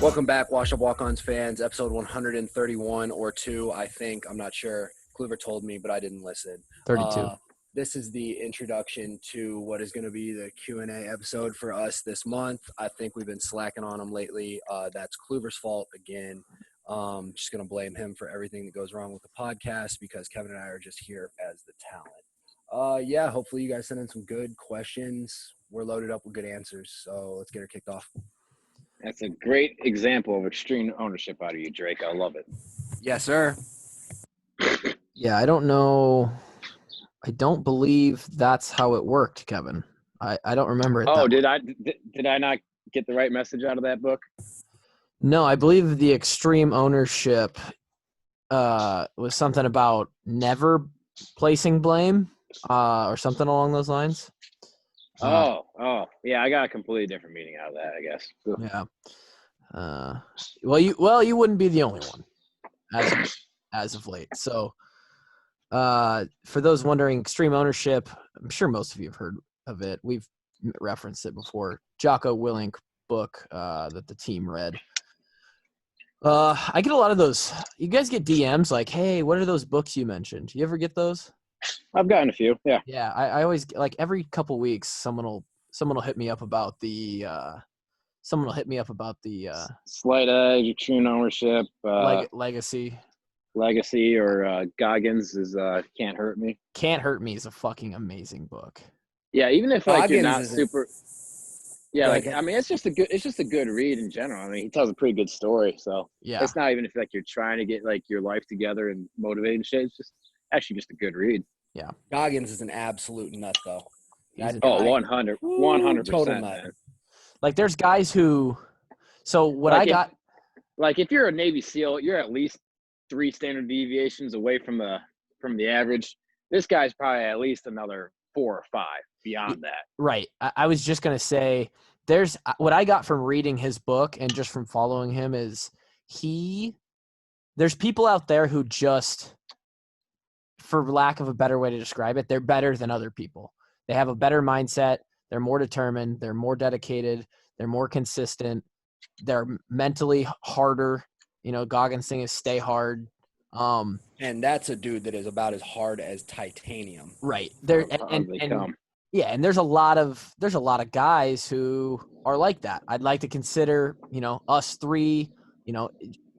Welcome back, Wash Up Walkons fans, episode 131 or 2, I think. I'm not sure. Cleaver told me, but I didn't listen. 32. This is the introduction to what is going to be the Q&A episode for us this month. I think we've been slacking on him lately. That's Cleaver's fault again. Just going to blame him for everything that goes wrong with the podcast because Kevin and I are just here as the talent. Hopefully you guys sent in some good questions. We're loaded up with good answers, so let's get her kicked off. That's a great example of extreme ownership out of you, Drake. I love it. Yes, sir. Yeah, I don't know. I don't believe that's how it worked, Kevin. I don't remember it. Oh, did I not get the right message out of that book? No, I believe the extreme ownership was something about never placing blame or something along those lines. Yeah, I got a completely different meaning out of that, I guess. Yeah. You wouldn't be the only one as of late. So, for those wondering, extreme ownership, I'm sure most of you have heard of it. We've referenced it before. Jocko Willink book that the team read. I get a lot of those. You guys get DMs like, "Hey, what are those books you mentioned?" You ever get those? I've gotten a few. Yeah. Yeah, I always like every couple weeks someone will hit me up about the Slight edge, extreme ownership, legacy. Legacy, or Goggins is Can't Hurt Me. Can't Hurt Me is a fucking amazing book. Yeah, even if Goggins you're not isn't- super. Yeah, it's just a good read in general. I mean, he tells a pretty good story, so Yeah. it's not even if you're trying to get your life together and motivated and shit. It's just actually just a good read. Yeah. Goggins is an absolute nut, though. 100%. Total nut. Man. Like there's guys who – so what I got – if you're a Navy SEAL, you're at least 3 standard deviations away from the average. This guy's probably at least another 4 or 5 beyond that. Right. I was just going to say there's – what I got from reading his book and just from following him is there's people out there who just – for lack of a better way to describe it, they're better than other people. They have a better mindset. They're more determined. They're more dedicated. They're more consistent. They're mentally harder. Goggins' thing is stay hard. And that's a dude that is about as hard as titanium. Right. And there's a lot of guys who are like that. I'd like to consider, us 3,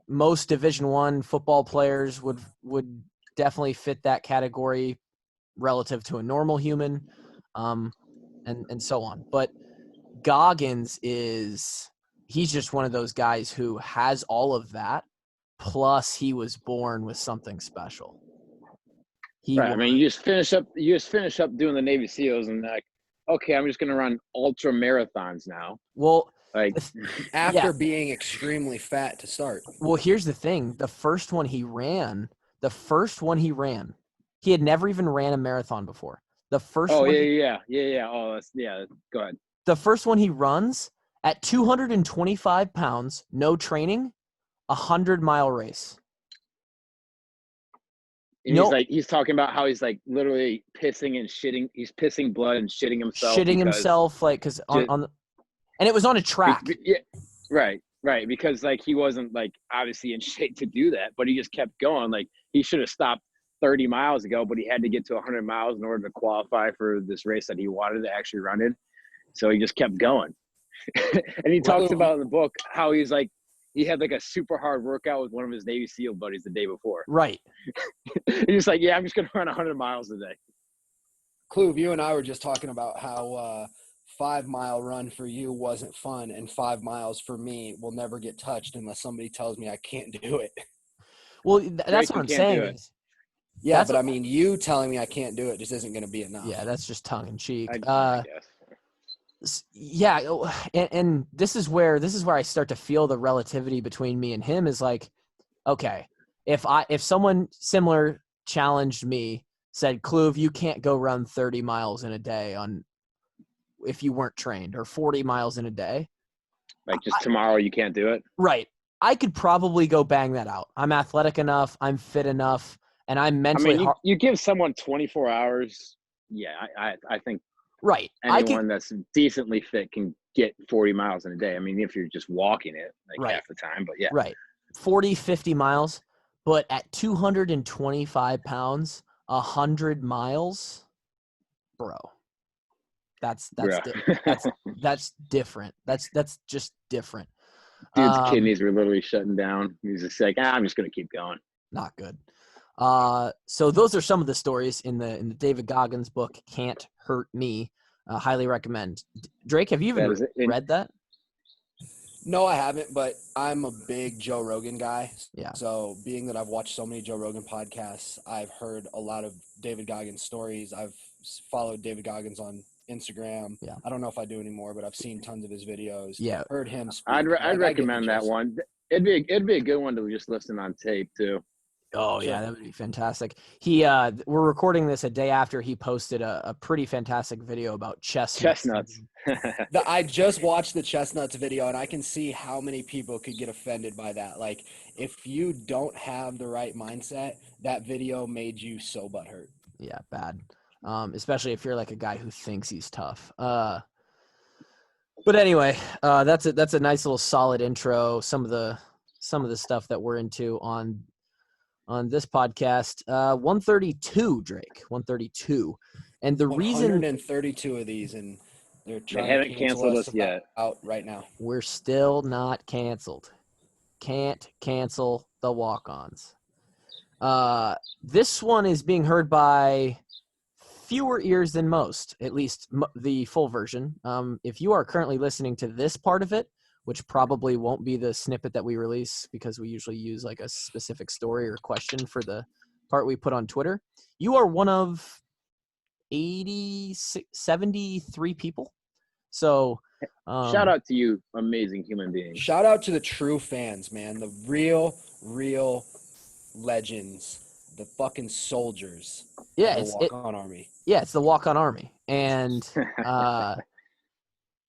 most Division I football players would definitely fit that category relative to a normal human, and so on. But Goggins he's just one of those guys who has all of that, plus he was born with something special. I mean, you just finish up doing the Navy SEALs and okay, I'm just going to run ultra marathons now. Well, after being extremely fat to start. Well, here's the thing. The first one he ran, he had never even ran a marathon before. The first one. Yeah. Oh, go ahead. The first one he runs at 225 pounds, no training, 100-mile race. And he's talking about how he's literally pissing and shitting. He's pissing blood and shitting himself. Because and it was on a track. Yeah, right. Because he wasn't obviously in shape to do that, but he just kept going. He should have stopped 30 miles ago, but he had to get to 100 miles in order to qualify for this race that he wanted to actually run in. So he just kept going. And he talks about in the book how he had a super hard workout with one of his Navy SEAL buddies the day before. Right. He's I'm just going to run 100 miles a day. Kluve, you and I were just talking about how 5-mile run for you wasn't fun, and 5 miles for me will never get touched unless somebody tells me I can't do it. Well, that's what I'm saying. Yeah, but I mean, you telling me I can't do it just isn't going to be enough. Yeah, that's just tongue in cheek. I guess. Yeah, and this is where I start to feel the relativity between me and him is okay, if someone similar challenged me, said, Kluve, you can't go run 30 miles in a day if you weren't trained, or 40 miles in a day. Tomorrow you can't do it? Right. I could probably go bang that out. I'm athletic enough. I'm fit enough. And I'm mentally you give someone 24 hours. Yeah, I think Right. anyone that's decently fit can get 40 miles in a day. I mean, if you're just walking it like half the time, but yeah. Right. 40, 50 miles, but at 225 pounds, 100 miles, bro. That's different. That's just different. Dude's kidneys were literally shutting down. He's just like, I'm just gonna keep going. Not good. So those are some of the stories in the David Goggins book, Can't Hurt Me. Highly recommend. Drake, have you even read that? No, I haven't, but I'm a big Joe Rogan guy. Yeah. So being that I've watched so many Joe Rogan podcasts, I've heard a lot of David Goggins stories. I've followed David Goggins on Instagram. Yeah. I don't know if I do anymore, but I've seen tons of his videos. Yeah. Heard him speak. I'd recommend that one. It'd be a good one to just listen on tape too. Oh yeah, that would be fantastic. We're recording this a day after he posted a pretty fantastic video about chestnuts. I just watched the chestnuts video, and I can see how many people could get offended by that. Like, if you don't have the right mindset, that video made you so butthurt. Yeah, bad. Especially if you're like a guy who thinks he's tough. But anyway, that's a nice little solid intro. Some of the stuff that we're into on this podcast. 132, Drake. 132. And the reason 132 of these, and they're trying they haven't to canceled us yet. Out right now. We're still not canceled. Can't cancel the walk-ons. This one is being heard by fewer ears than most, at least the full version. If you are currently listening to this part of it, which probably won't be the snippet that we release because we usually use like a specific story or question for the part we put on Twitter, you are one of 73 people. So shout out to you, amazing human beings. Shout out to the true fans, man. The real legends, the fucking soldiers. Yeah, the Walk-On Army. Yeah, it's the Walk-On Army. And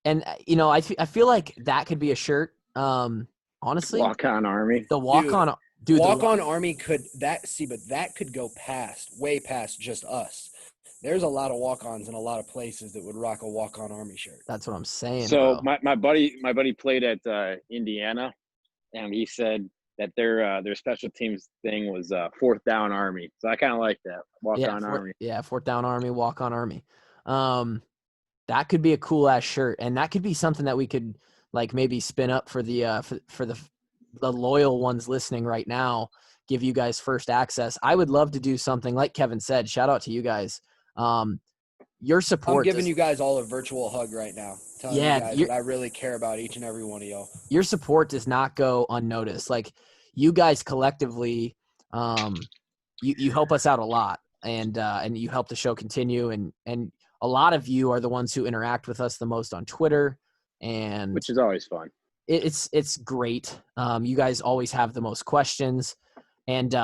and you know, I feel like that could be a shirt. Honestly, Walk-On Army. The Walk-On dude. Walk-On Army but that could go way past just us. There's a lot of walk-ons in a lot of places that would rock a Walk-On Army shirt. That's what I'm saying. So bro. my buddy played at Indiana, and he said that their special teams thing was fourth down Army. So I kind of like that Walk-On Army. Yeah, fourth down Army, Walk-On Army. That could be a cool ass shirt, and that could be something that we could like maybe spin up for the for the loyal ones listening right now. Give you guys first access. I would love to do something like Kevin said. Shout out to you guys. Your support. I'm giving you guys all a virtual hug right now. Telling you guys that I really care about each and every one of y'all. Your support does not go unnoticed. Like you guys collectively, you help us out a lot, and you help the show continue. And a lot of you are the ones who interact with us the most on Twitter, and which is always fun. It's great. You guys always have the most questions, and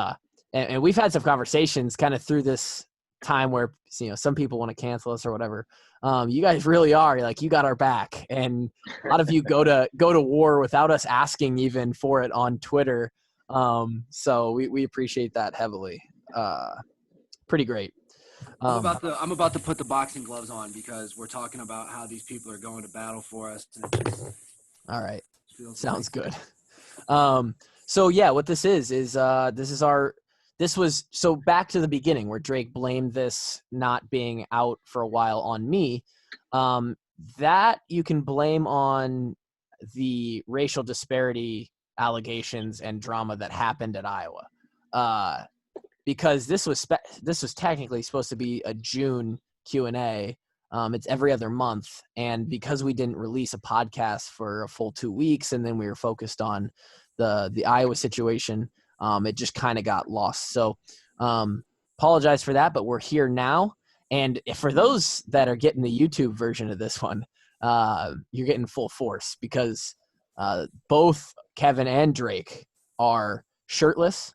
we've had some conversations kind of through this time where some people want to cancel us or whatever. You guys really are like, you got our back, and a lot of you go to war without us asking even for it on Twitter. So we appreciate that heavily. Pretty great. I'm about to put the boxing gloves on because we're talking about how these people are going to battle for us. All right. Sounds good. So yeah, what this is so back to the beginning where Drake blamed this not being out for a while on me. That you can blame on the racial disparity allegations and drama that happened at Iowa. Because this was technically supposed to be a June Q&A. It's every other month. And because we didn't release a podcast for a full 2 weeks, and then we were focused on the Iowa situation, it just kind of got lost. So apologize for that, but we're here now. And for those that are getting the YouTube version of this one, you're getting full force because both Kevin and Drake are shirtless.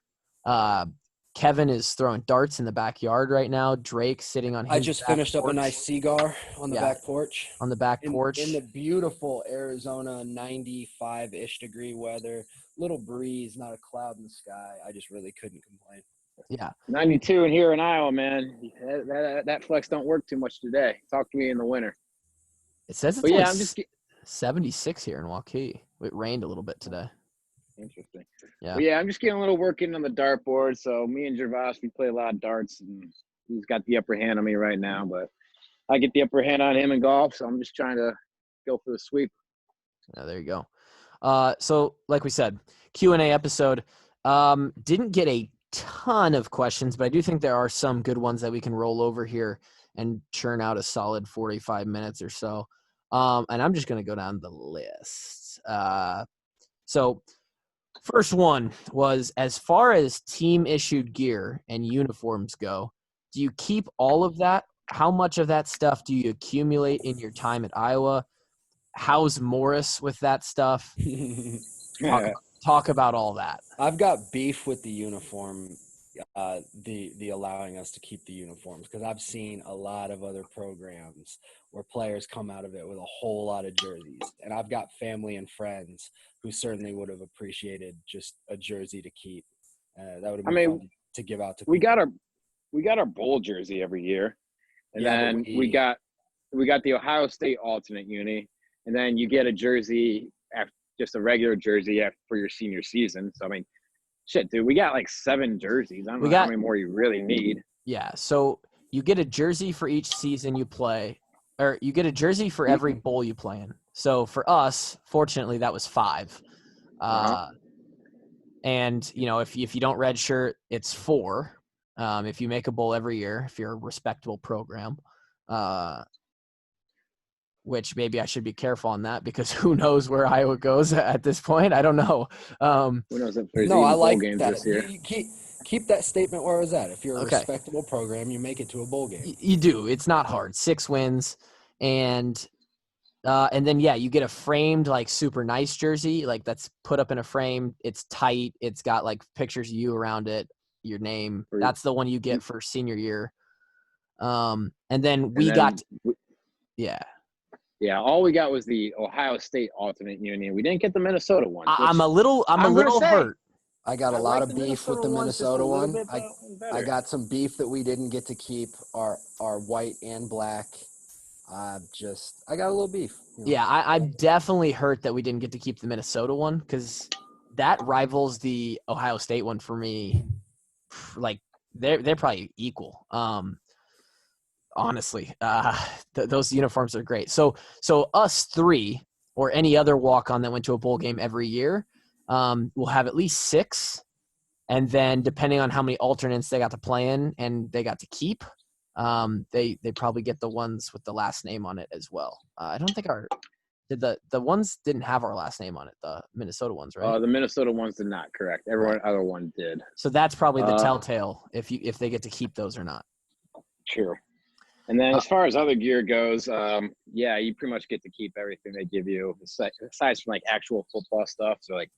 Kevin is throwing darts in the backyard right now. Drake sitting on his I just finished up a nice cigar on the back porch. On the back porch. In the beautiful Arizona 95-ish degree weather. Little breeze, not a cloud in the sky. I just really couldn't complain. Yeah. 92 and here in Iowa, man. That flex don't work too much today. Talk to me in the winter. It says it's But yeah, only I'm just 76 here in Waukee. It rained a little bit today. interesting. Yeah. Well, yeah, I'm just getting a little work in on the dartboard. So me and Gervais, we play a lot of darts, and he's got the upper hand on me right now. But I get the upper hand on him in golf, so I'm just trying to go for the sweep. Yeah, there you go. So like we said, Q&A episode. Didn't get a ton of questions, but I do think there are some good ones that we can roll over here and churn out a solid 45 minutes or so. And I'm just going to go down the list. So first one was, as far as team issued gear and uniforms go, do you keep all of that? How much of that stuff do you accumulate in your time at Iowa? How's Morris with that stuff? Talk about all that. I've got beef with the uniform, the allowing us to keep the uniforms, because I've seen a lot of other programs where players come out of it with a whole lot of jerseys, and I've got family and friends who certainly would have appreciated just a jersey to keep. That would have been fun to give out to people. We got our bowl jersey every year, and Yeah, then we got the Ohio State alternate uni, and then you get a jersey after, just a regular jersey for your senior season. So I mean, shit, dude, we got like 7 jerseys. I don't know how many more you really need. Yeah, so you get a jersey for each season you play, or you get a jersey for every bowl you play in. So for us, fortunately, that was 5. And you know, if you don't redshirt, it's 4. If you make a bowl every year, if you're a respectable program, which maybe I should be careful on that, because who knows where Iowa goes at this point? I don't know. Who knows if there's I like bowl games that. this year. You keep that statement where it was at. If you're a respectable program, you make it to a bowl game. You do. It's not hard. 6 wins, and then you get a framed, like, super nice jersey, like that's put up in a frame. It's tight. It's got like pictures of you around it, your name. That's the one you get for senior year. And then Yeah, all we got was the Ohio State alternate union. We didn't get the Minnesota one. I'm a little hurt. I got a lot of beef with the Minnesota one. I got some beef that we didn't get to keep our white and black. I got a little beef. You know? Yeah, I'm definitely hurt that we didn't get to keep the Minnesota one, because that rivals the Ohio State one for me. Like they're probably equal. Honestly, those uniforms are great. So us 3, or any other walk-on that went to a bowl game every year, will have at least 6. And then depending on how many alternates they got to play in and they got to keep, they probably get the ones with the last name on it as well. I don't think the ones didn't have our last name on it, the Minnesota ones, right? The Minnesota ones did not, correct. Every other one did. So that's probably the telltale if they get to keep those or not. True. And then as far as other gear goes, you pretty much get to keep everything they give you, aside from like actual football stuff. So like,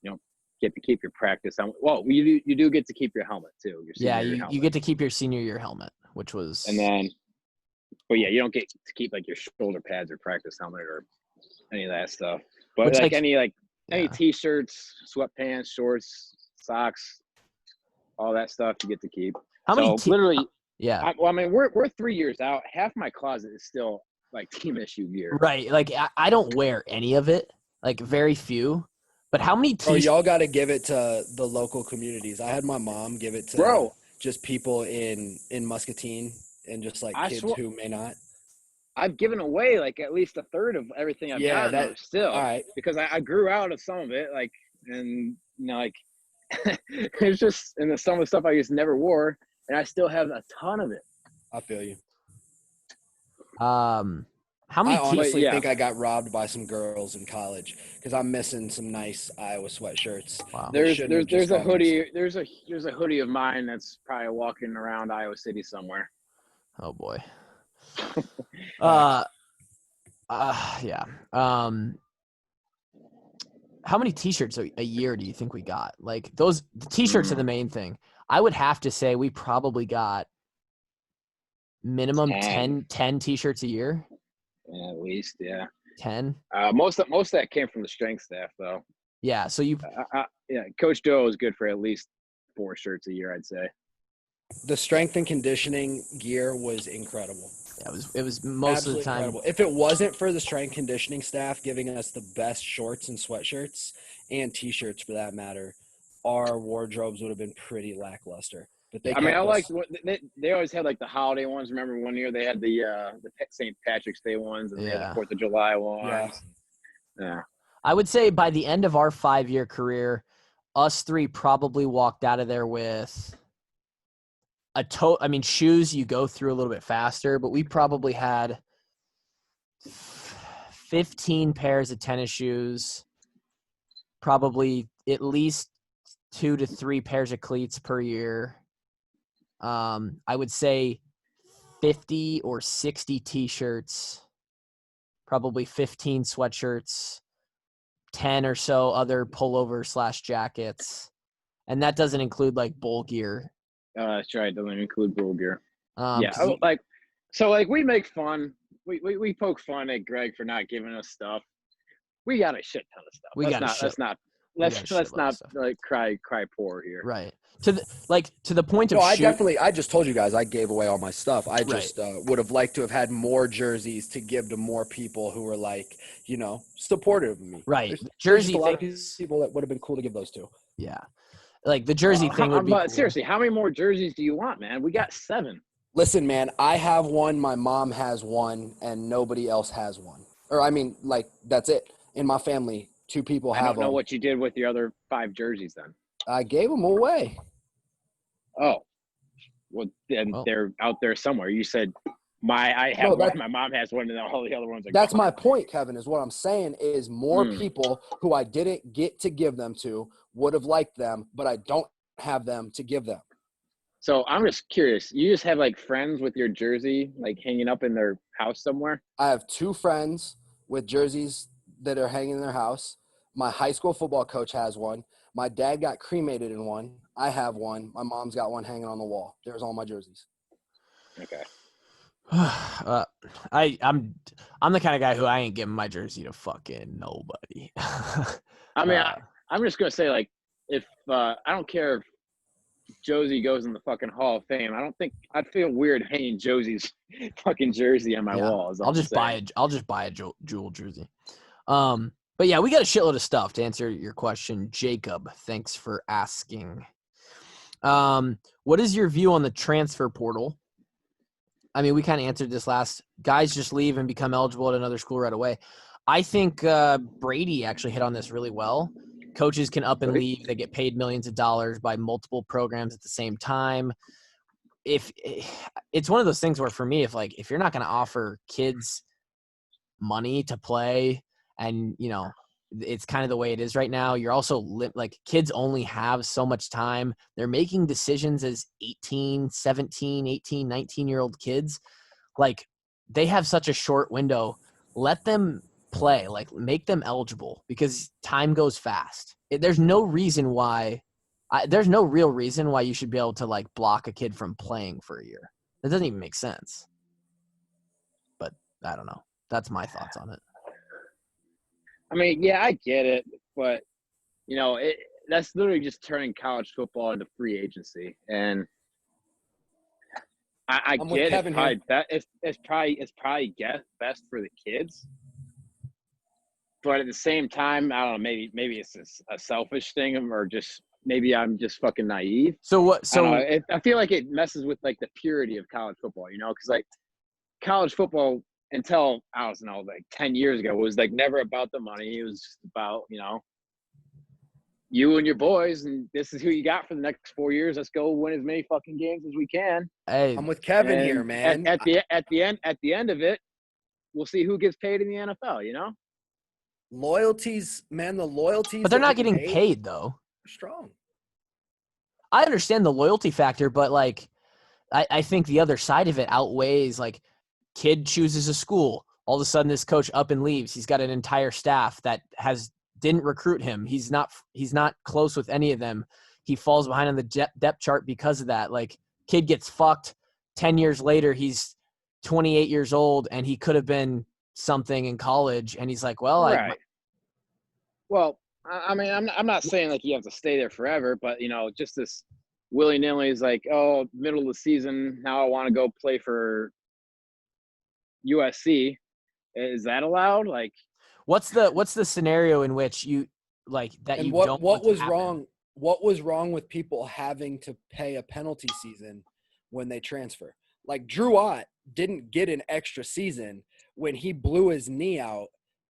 you know, get to keep your practice helmet. Well, you do get to keep your helmet too. You get to keep your senior year helmet, which was. And then, but yeah, you don't get to keep like your shoulder pads or practice helmet or any of that stuff. But which, any t-shirts, sweatpants, shorts, socks, all that stuff you get to keep. How many literally? Yeah. We're 3 years out. Half my closet is still like team issue gear. Right. Like I don't wear any of it. Like very few. But how many y'all got to give it to the local communities. I had my mom give it to just people in Muscatine and just like kids who may not. I've given away like at least a third of everything I've gotten still. All right. Because I grew out of some of it, like, and you know, like it's just, and some of the stuff I just never wore. And I still have a ton of it. I feel you. How many? I honestly think I got robbed by some girls in college because I'm missing some nice Iowa sweatshirts. Wow. There's a hoodie. There's a hoodie of mine that's probably walking around Iowa City somewhere. Oh boy. Yeah. How many t-shirts a year do you think we got? Like the t-shirts are the main thing. I would have to say we probably got minimum 10 t-shirts a year. Yeah, at least, yeah. 10. Most of that came from the strength staff, though. Yeah, so you. Coach Doyle is good for at least 4 shirts a year, I'd say. The strength and conditioning gear was incredible. Yeah, it was most Absolutely of the time. Incredible. If it wasn't for the strength conditioning staff giving us the best shorts and sweatshirts and T-shirts for that matter, our wardrobes would have been pretty lackluster. But they I liked us. what they always had, like the holiday ones. Remember one year they had the St. Patrick's Day ones, and they had the 4th of July ones. Yeah. I would say by the end of our 5-year career, us three probably walked out of there with shoes you go through a little bit faster, but we probably had 15 pairs of tennis shoes, probably at least 2 to 3 pairs of cleats per year. I would say 50 or 60 T-shirts, probably 15 sweatshirts, 10 or so other pullover/jackets. And that doesn't include like bowl gear. That's right. Doesn't include bowl gear. Yeah. We make fun. We poke fun at Greg for not giving us stuff. We got a shit ton of stuff. Let's not like cry poor here. Right. To the point of I just told you guys I gave away all my stuff. I just would have liked to have had more jerseys to give to more people who were like, supportive of me. Right. There's a lot of people that would have been cool to give those to. Yeah. Like the jersey thing would be cool. Seriously, how many more jerseys do you want, man? We got 7. Listen, man, I have one, my mom has one, and nobody else has one. Or that's it. In my family, 2 people have them. I don't know what you did with your other 5 jerseys then. I gave them away. Oh. Well, then they're out there somewhere. You said I have one, my mom has one, and all the other ones are That's gone. my point, Kevin, is what I'm saying is more people who I didn't get to give them to would have liked them, but I don't have them to give them. So I'm just curious. You just have like friends with your jersey like hanging up in their house somewhere? I have 2 friends with jerseys that are hanging in their house. My high school football coach has one. My dad got cremated in one. I have one. My mom's got one hanging on the wall. There's all my jerseys. Okay. I'm the kind of guy who I ain't giving my jersey to fucking nobody. I mean, I'm just gonna say, like, if I don't care if Josie goes in the fucking Hall of Fame, I'd feel weird hanging Josie's fucking jersey on my wall. I'll just buy a Jewel jersey. But yeah, we got a shitload of stuff to answer your question, Jacob. Thanks for asking. What is your view on the transfer portal? I mean, we kind of answered this last. Guys just leave and become eligible at another school right away. I think Brady actually hit on this really well. Coaches can up and leave. They get paid millions of dollars by multiple programs at the same time. If it's one of those things where, for me, if you're not going to offer kids money to play, and it's kind of the way it is right now, you're also kids only have so much time. They're making decisions as 18, 17, 18, 19-year-old kids. Like, they have such a short window. Let them play, make them eligible, because time goes fast. There's no reason why there's no real reason why you should be able to block a kid from playing for a year. That doesn't even make sense. But I don't know. That's my thoughts on it. I mean, yeah, I get it, but that's literally just turning college football into free agency, and I get it. It's probably best for the kids. But at the same time, I don't know. Maybe it's a selfish thing, or just maybe I'm just fucking naive. So what? So I feel like it messes with the purity of college football, because college football until 10 years ago was never about the money. It was about you and your boys, and this is who you got for the next 4 years. Let's go win as many fucking games as we can. Hey, I'm with Kevin here, man. At the end of it, we'll see who gets paid in the NFL. Loyalties, man, the loyalties. But they're not getting paid, though. Strong. I understand the loyalty factor, but I think the other side of it outweighs. Kid chooses a school. All of a sudden, this coach up and leaves. He's got an entire staff that didn't recruit him. He's not close with any of them. He falls behind on the depth chart because of that. Kid gets fucked. 10 years later, he's 28 years old, and he could have been something in college, and he's like, well, right. Well, I mean, I'm not saying you have to stay there forever, but just this willy-nilly is like, oh, middle of the season, now I want to go play for USC. Is that allowed? Like, what's the scenario in which you like that And you what don't what want to was happen? wrong? What was wrong with people having to pay a penalty season when they transfer? Like Drew Ott didn't get an extra season when he blew his knee out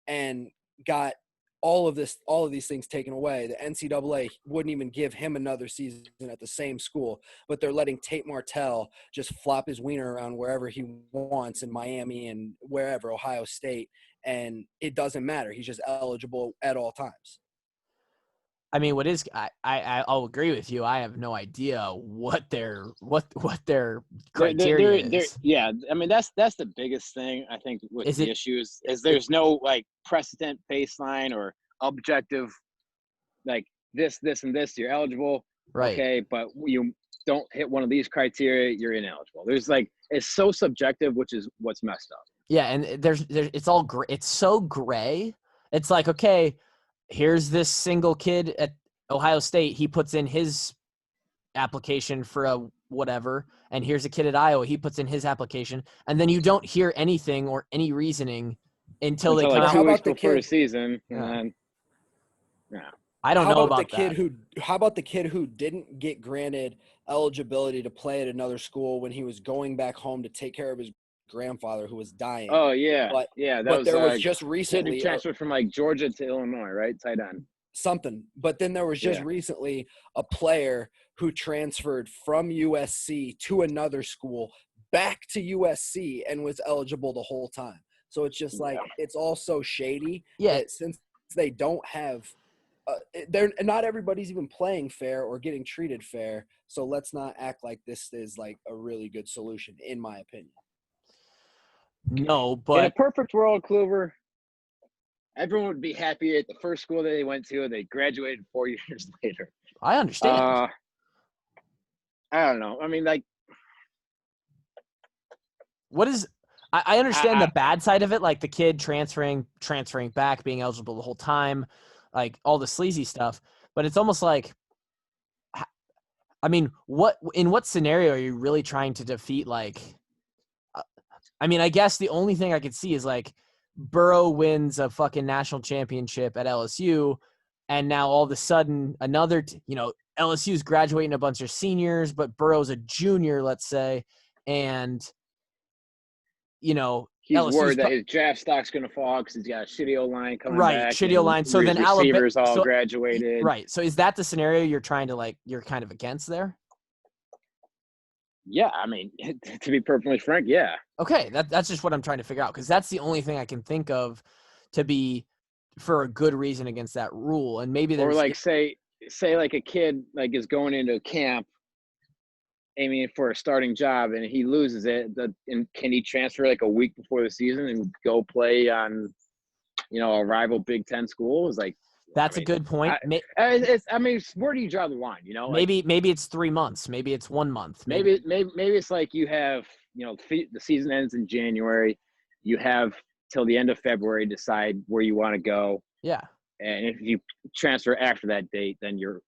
and got all of these things taken away. The NCAA wouldn't even give him another season at the same school, but they're letting Tate Martell just flop his wiener around wherever he wants in Miami and wherever, Ohio State, and it doesn't matter. He's just eligible at all times. I mean, I'll agree with you. I have no idea what their criteria is. Yeah, I mean that's the biggest thing I think with the issues is there's no like precedent baseline or objective like this and this you're eligible. Right. Okay, but you don't hit one of these criteria, you're ineligible. There's like it's so subjective, which is what's messed up. Yeah, and there's it's all gray. It's so gray. It's like, okay, here's this single kid at Ohio State. He puts in his application for a whatever, and here's a kid at Iowa. He puts in his application, and then you don't hear anything or any reasoning until they come like out. 2 weeks before the season. Yeah. And then, I don't know about that. How about the kid who didn't get granted eligibility to play at another school when he was going back home to take care of his grandfather who was dying? Oh yeah, but there was just recently kid who transferred from like Georgia to Illinois, right? Tight end. Something. But then there was just recently a player who transferred from USC to another school back to USC and was eligible the whole time. So it's just like it's all so shady. Yeah. Since they don't have they're not everybody's even playing fair or getting treated fair. So let's not act like this is like a really good solution, in my opinion. No, but in a perfect world, Clover, everyone would be happy at the first school that they went to. They graduated 4 years later. I understand. I don't know. I mean, like, what is? I understand the bad side of it, like the kid transferring back, being eligible the whole time, like all the sleazy stuff. But it's almost like, I mean, in what scenario are you really trying to defeat? Like, I mean, I guess the only thing I could see is like Burrow wins a fucking national championship at LSU, and now all of a sudden another, LSU's graduating a bunch of seniors, but Burrow's a junior, let's say, and he's LSU's worried that his draft stock's going to fall because he's got a shitty O-line coming back. Right, shitty O-line. So then receivers all graduated. Right. So is that the scenario you're trying to you're kind of against there? Yeah, I mean, to be perfectly frank, yeah. Okay, that's just what I'm trying to figure out because that's the only thing I can think of to be for a good reason against that rule. And maybe there's like say like a kid like is going into camp aiming for a starting job and he loses it, and can he transfer like a week before the season and go play on a rival Big Ten school? Is like that's a good point. Where do you draw the line? Maybe it's 3 months. Maybe it's 1 month. Maybe it's like you have the season ends in January. You have till the end of February to decide where you want to go. Yeah. And if you transfer after that date, then you're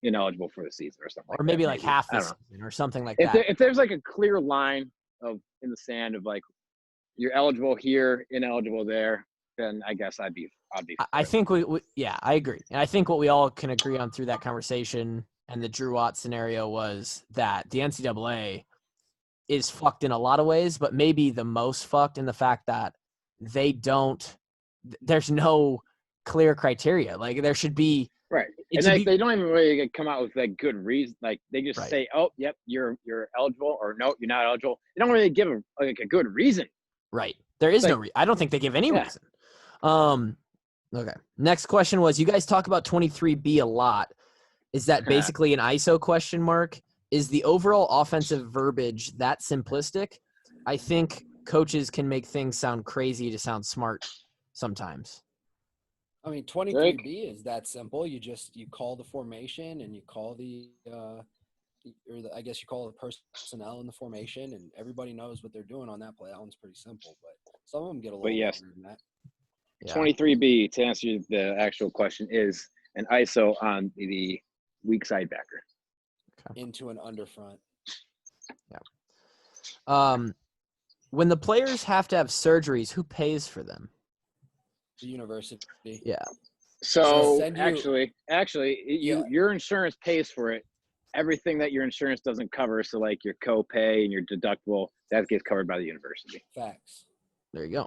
ineligible for the season or something. Or maybe like half the season or something like that. If there's like a clear line in the sand of like you're eligible here, ineligible there, then I guess I'd be. I think I agree. And I think what we all can agree on through that conversation and the Drew Ott scenario was that the NCAA is fucked in a lot of ways, but maybe the most fucked in the fact that there's no clear criteria. Like there should be. Right. And they don't even really come out with like good reason. Like they just say, oh, yep, you're eligible, or no, you're not eligible. They don't really give a good reason. Right. There is no reason. I don't think they give any reason. Okay. Next question was, you guys talk about 23B a lot. Is that basically an ISO question mark? Is the overall offensive verbiage that simplistic? I think coaches can make things sound crazy to sound smart sometimes. I mean, 23B is that simple. You call the formation and you call I guess you call the personnel in the formation, and everybody knows what they're doing on that play. That one's pretty simple, but some of them get a little longer than that. Yeah. 23B, to answer the actual question, is an ISO on the weak side backer. into an underfront. Yeah. When the players have to have surgeries, who pays for them? The university. Yeah. So your insurance pays for it. Everything that your insurance doesn't cover, so like your copay and your deductible, that gets covered by the university. Facts. There you go.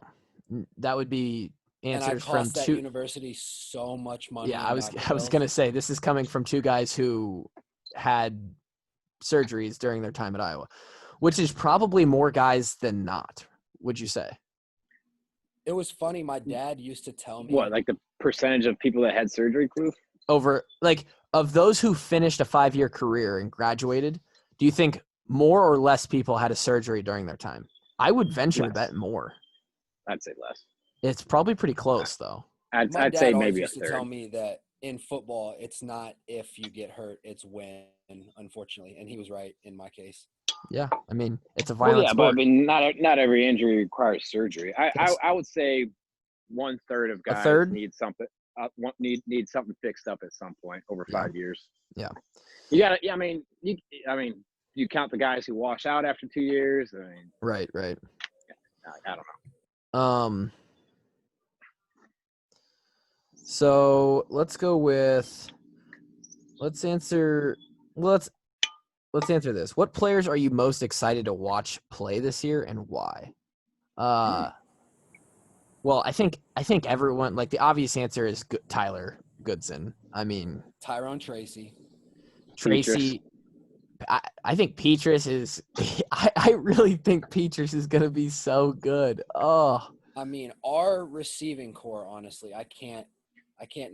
That would be answers and I from cost that two. university so much money. Yeah, I was gonna say this is coming from two guys who had surgeries during their time at Iowa, which is probably more guys than not. Would you say? It was funny. My dad used to tell me what, like the percentage of people that had surgery, Clue? Over like of those who finished a 5-year career and graduated, do you think more or less people had a surgery during their time? I would venture to bet more. I'd say less. It's probably pretty close though. I'd say maybe a third. To tell me that in football, it's not if you get hurt, it's when, unfortunately. And he was right in my case. Yeah, I mean, it's a violent sport. But I mean, not every injury requires surgery. I would say 1/3 of guys need something. Need something fixed up at some point over 5 years. Yeah. You got to. I mean, you count the guys who wash out after 2 years. I mean, right. I don't know. So let's go with. Let's answer this. What players are you most excited to watch play this year, and why? Well, I think everyone, like, the obvious answer is Tyler Goodson. I mean, Tyrone Tracy. I think Petrus is. I really think Petrus is going to be so good. Oh, I mean, our receiving core. Honestly, I can't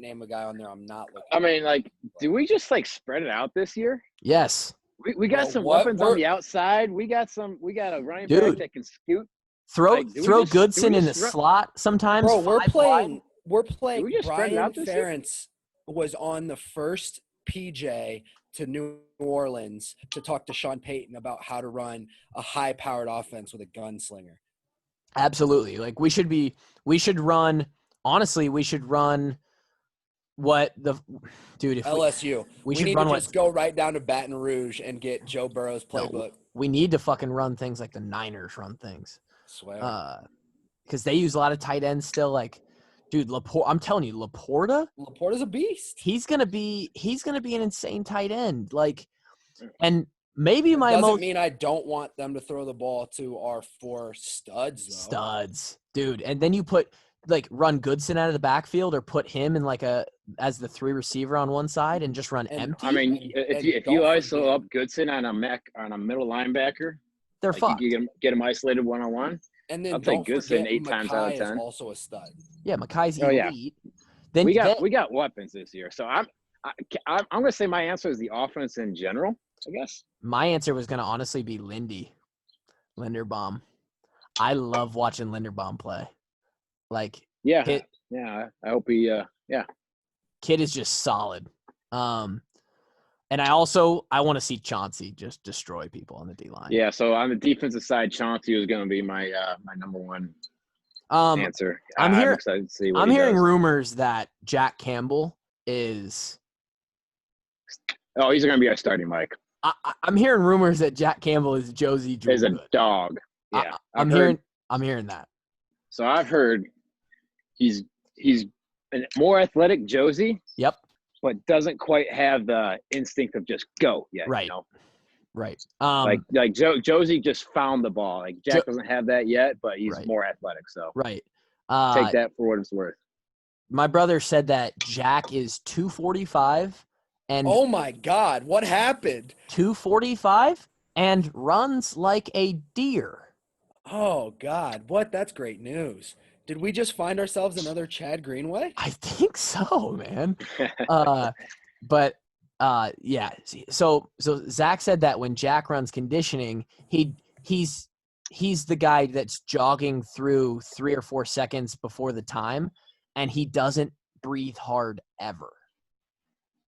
name a guy on there I'm not looking. I mean, like, do we just like spread it out this year? Yes. We got some weapons on the outside. We got a running back that can scoot. Throw Goodson in the slot sometimes. Bro, we're playing. Brian Ferentz was on the first PJ to New Orleans to talk to Sean Payton about how to run a high-powered offense with a gunslinger. Absolutely. Like, we should run what the dude if LSU. We should need run to just go right down to Baton Rouge and get Joe Burrow's playbook. No, we need to fucking run things like the Niners run things. Swear. Because they use a lot of tight ends still. Like, dude, I'm telling you, Laporta's a beast. He's gonna be an insane tight end. Like, and maybe doesn't mean I don't want them to throw the ball to our 4 studs though. Studs, dude. And then you run Goodson out of the backfield or put him in as the 3 receiver on one side and just run empty. I mean, if you ISO up Goodson on a middle linebacker, they're fucked. You get him isolated 1-on-1. And then I'll take Goodson 8 times out of 10. Is also a stud. Yeah, Makai's elite. Then we got weapons this year. So I'm gonna say my answer is the offense in general, I guess. My answer was gonna honestly be Linderbaum. I love watching Linderbaum play. Like, I hope he Kid is just solid. And I want to see Chauncey just destroy people on the D-line. Yeah, so on the defensive side, Chauncey was going to be my number one answer. I'm excited to see what he hearing does. rumors that Jack Campbell is – oh, he's going to be our starting Mike. I'm hearing rumors that Jack Campbell is Josie Drew. Is a dog. Yeah, I'm hearing that. So I've heard he's a more athletic Josie. Yep. But doesn't quite have the instinct of just go yet. Right. You know? Right. Like Josie just found the ball. Like Jack doesn't have that yet, but he's more athletic. So right. Take that for what it's worth. My brother said that Jack is 245 and oh my God, what happened? 245 and runs like a deer. Oh God, what? That's great news. Did we just find ourselves another Chad Greenway? I think so, man. Yeah. So Zach said that when Jack runs conditioning, he's the guy that's jogging through 3 or 4 seconds before the time, and he doesn't breathe hard ever.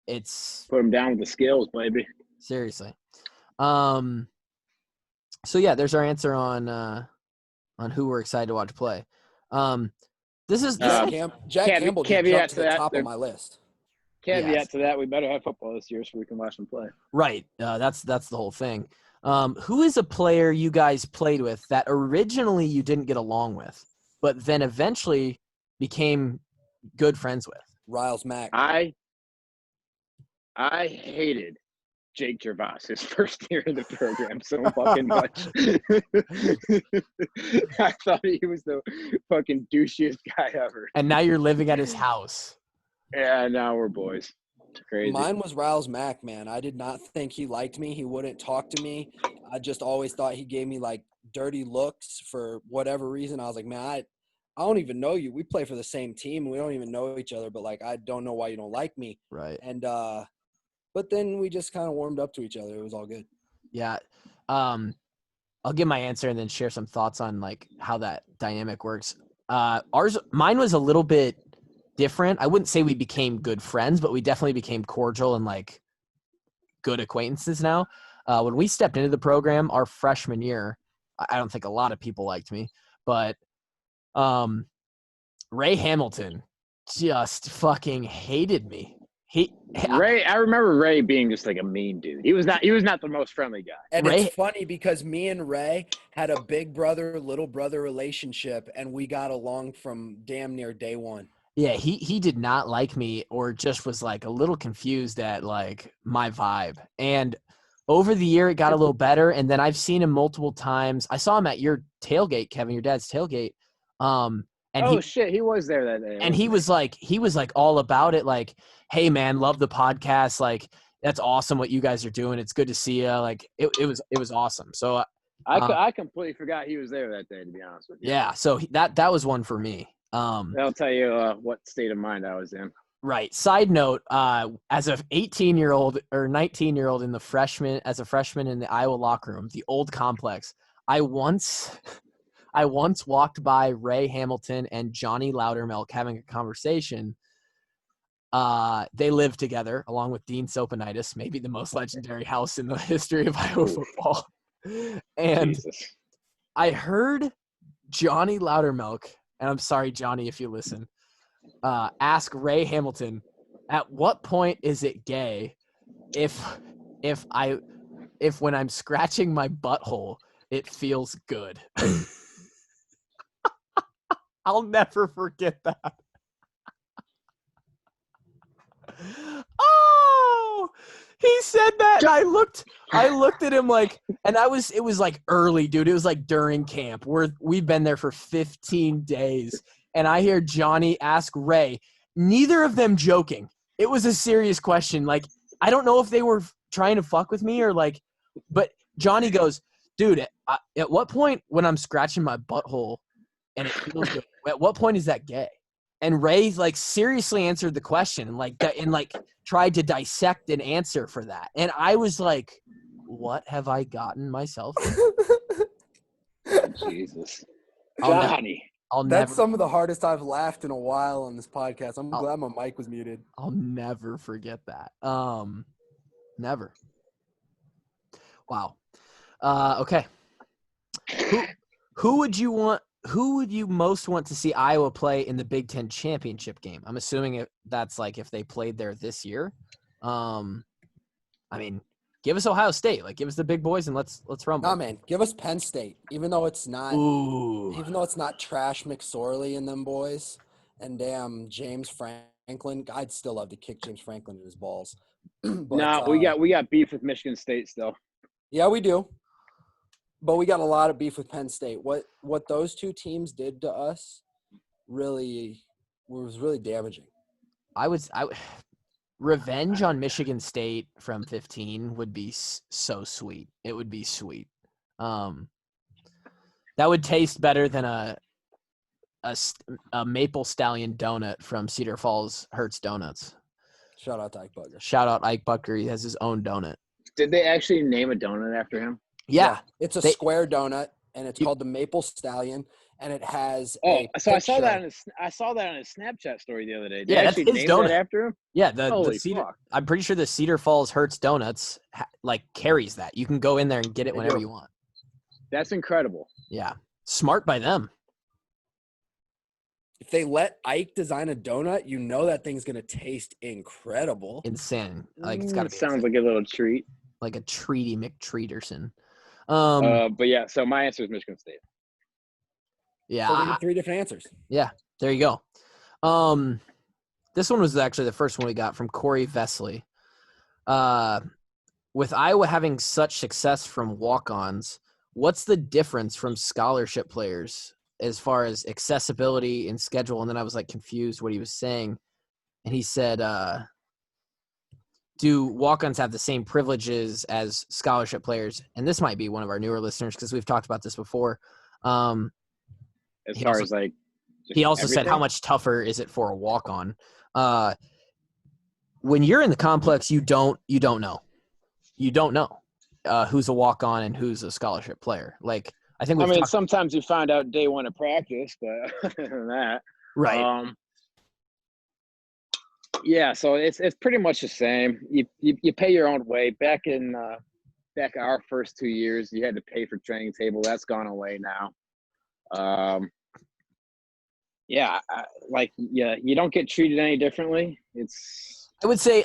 It's put him down with the skills, baby. Seriously. So yeah, there's our answer on who we're excited to watch play. Jack Campbell just jumped to the top of my list. Caveat to that, we better have football this year so we can watch them play. Right. That's the whole thing. Who is a player you guys played with that originally you didn't get along with, but then eventually became good friends with? Riles Mack. I hated Jake Gervais his first year in the program so fucking much. I thought he was the fucking douchiest guy ever. And now you're living at his house. Yeah, now we're boys. Crazy. Mine was Riles Mack, man. I did not think he liked me. He wouldn't talk to me. I just always thought he gave me like dirty looks for whatever reason. I was like, man, I don't even know you. We play for the same team. We don't even know each other, but like, I don't know why you don't like me. Right. And, but then we just kind of warmed up to each other. It was all good. Yeah. I'll give my answer and then share some thoughts on like how that dynamic works. Mine was a little bit different. I wouldn't say we became good friends, but we definitely became cordial and like good acquaintances now. When we stepped into the program our freshman year, I don't think a lot of people liked me, but Ray Hamilton just fucking hated me. Ray, I remember Ray being just like a mean dude. He was not the most friendly guy. And Ray, it's funny because me and Ray had a big brother, little brother relationship, and we got along from damn near day one. Yeah, he did not like me or just was like a little confused at like my vibe. And over the year it got a little better, and then I've seen him multiple times. I saw him at your tailgate, Kevin, your dad's tailgate. And shit, he was there that day. And he was like all about it, like, hey man, love the podcast, like that's awesome what you guys are doing. It's good to see you. Like it was awesome. So I completely forgot he was there that day, to be honest with you. Yeah, so that was one for me. That'll tell you what state of mind I was in. Right. Side note, as a 18-year-old or 19-year-old as a freshman in the Iowa locker room, the old complex, I once walked by Ray Hamilton and Johnny Loudermilk having a conversation. They lived together along with Dean Soponitis, maybe the most legendary house in the history of Iowa football. And Jesus. I heard Johnny Loudermilk, and I'm sorry, Johnny, if you listen, ask Ray Hamilton, at what point is it gay if when I'm scratching my butthole, it feels good? I'll never forget that. Oh, he said that, and I looked at him like, and it was like early, dude. It was like during camp. We've been there for 15 days, and I hear Johnny ask Ray, neither of them joking. It was a serious question. Like, I don't know if they were trying to fuck with me or like, but Johnny goes, dude, at what point when I'm scratching my butthole and it feels good, at what point is that gay? And Ray like seriously answered the question and like tried to dissect an answer for that. And I was like, what have I gotten myself in? Jesus. Johnny. That's some of the hardest I've laughed in a while on this podcast. I'm glad my mic was muted. I'll never forget that. Never. Wow. Okay. Who would you most want to see Iowa play in the Big Ten championship game? I'm assuming that's like if they played there this year. I mean, give us Ohio State. Like, give us the big boys and let's rumble. Nah, man, give us Penn State. Even though it's not Trash McSorley and them boys, and damn James Franklin, I'd still love to kick James Franklin in his balls. But, we got beef with Michigan State still. Yeah, we do. But we got a lot of beef with Penn State. What those two teams did to us was really damaging. Revenge on Michigan State from 15 would be so sweet. It would be sweet. That would taste better than a maple stallion donut from Cedar Falls Hertz Donuts. Shout out to Ike Butker. Shout out Ike Butker. He has his own donut. Did they actually name a donut after him? Yeah. It's a square donut, and it's called the Maple Stallion, and it has I saw that on his Snapchat story the other day. Yeah, that's his donut after him. Yeah, the Cedar. Fuck. I'm pretty sure the Cedar Falls Hertz Donuts carries that. You can go in there and get it whenever you want. That's incredible. Yeah, smart by them. If they let Ike design a donut, you know that thing's gonna taste incredible. Insane. Like it's gotta be sounds insane. like a little treat. Like a treaty McTreaterson. But yeah, so my answer is Michigan State. Yeah. So we have 3 different answers. Yeah, there you go. This one was actually the first one we got from Corey Vesley. With Iowa having such success from walk-ons, what's the difference from scholarship players as far as accessibility and schedule? And then I was like confused what he was saying. And he said, do walk-ons have the same privileges as scholarship players? And this might be one of our newer listeners because we've talked about this before. As far as like, he also said, how much tougher is it for a walk-on? When you're in the complex, you don't know. You don't know who's a walk-on and who's a scholarship player. Like, I think sometimes you find out day one of practice, but other than that, right. Yeah, so it's pretty much the same. You pay your own way. Back our first 2 years, you had to pay for training table. That's gone away now. You don't get treated any differently. I would say,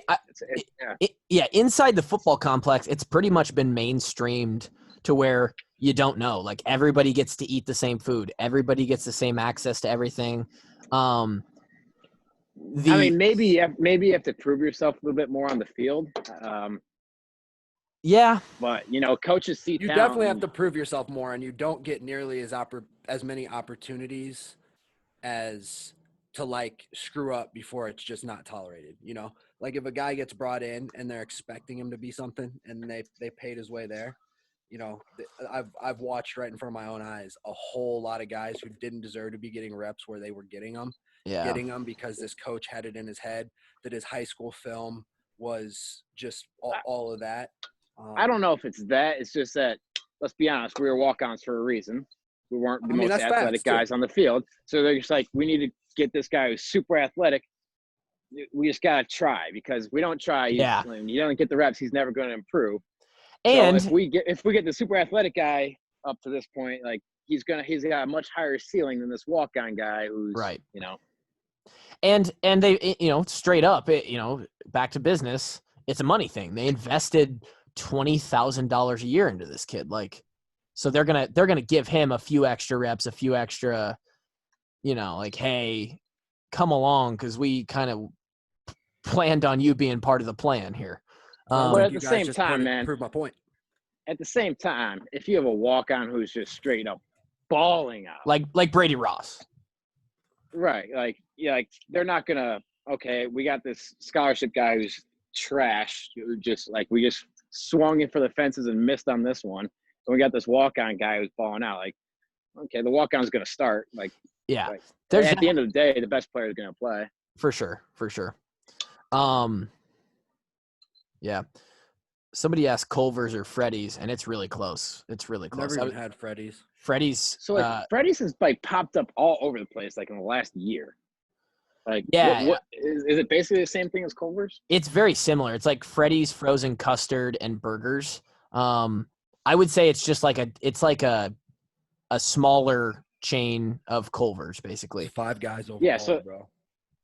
inside the football complex, it's pretty much been mainstreamed to where you don't know. Like, everybody gets to eat the same food. Everybody gets the same access to everything. Maybe you have to prove yourself a little bit more on the field. Yeah. But, coaches see you talent. definitely have to prove yourself more, and you don't get nearly as many opportunities as to, like, screw up before it's just not tolerated, Like, if a guy gets brought in and they're expecting him to be something and they paid his way there, I've watched right in front of my own eyes a whole lot of guys who didn't deserve to be getting reps where they were getting them. Getting them because this coach had it in his head that his high school film was just all of that. I don't know if it's that. It's just that, let's be honest, we were walk-ons for a reason. We weren't the most athletic guys on the field. So they're just like, we need to get this guy who's super athletic. We just got to try, because we don't try. You don't get the reps. He's never going to improve. And so if we get the super athletic guy up to this point, like, he's got a much higher ceiling than this walk-on guy who's right. And they, straight up, back to business, it's a money thing. They invested $20,000 a year into this kid. Like, so they're going to give him a few extra reps, a few extra, like, hey, come along, 'cause we kind of planned on you being part of the plan here. But at the same time, man, prove my point. At the same time, if you have a walk-on who's just straight up balling out, like Brady Ross. Right. Like they're not going to, okay, we got this scholarship guy who's trash, who just, like, we just swung in for the fences and missed on this one. And we got this walk-on guy who's balling out. Like, okay, the walk-on's going to start. Like, yeah. Like, at the end of the day, the best player is going to play. For sure. Yeah. Somebody asked Culvers or Freddys, and it's really close. Never even had Freddys. Freddys. So, Freddys has, like, popped up all over the place, like, in the last year. Like, what is it basically the same thing as Culver's? It's very similar. It's like Freddys, frozen custard, and burgers. I would say it's just like a smaller chain of Culvers, basically. It's 5 guys overall, yeah, so, bro.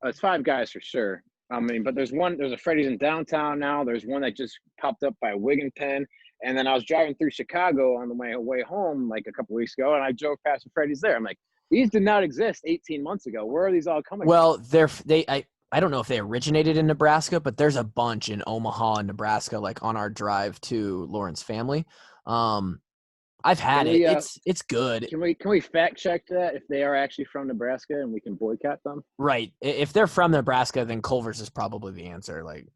It's 5 guys for sure. But there's a Freddys in downtown now. There's one that just popped up by Wigan Pen. And then I was driving through Chicago on the way home, like, a couple weeks ago, and I drove past the Freddys there. I'm like, these did not exist 18 months ago. Where are these all coming from? I don't know if they originated in Nebraska, but there's a bunch in Omaha and Nebraska, like, on our drive to Lauren's family. I've had it. It's good. Can we fact check that if they are actually from Nebraska and we can boycott them? Right. If they're from Nebraska, then Culver's is probably the answer, like,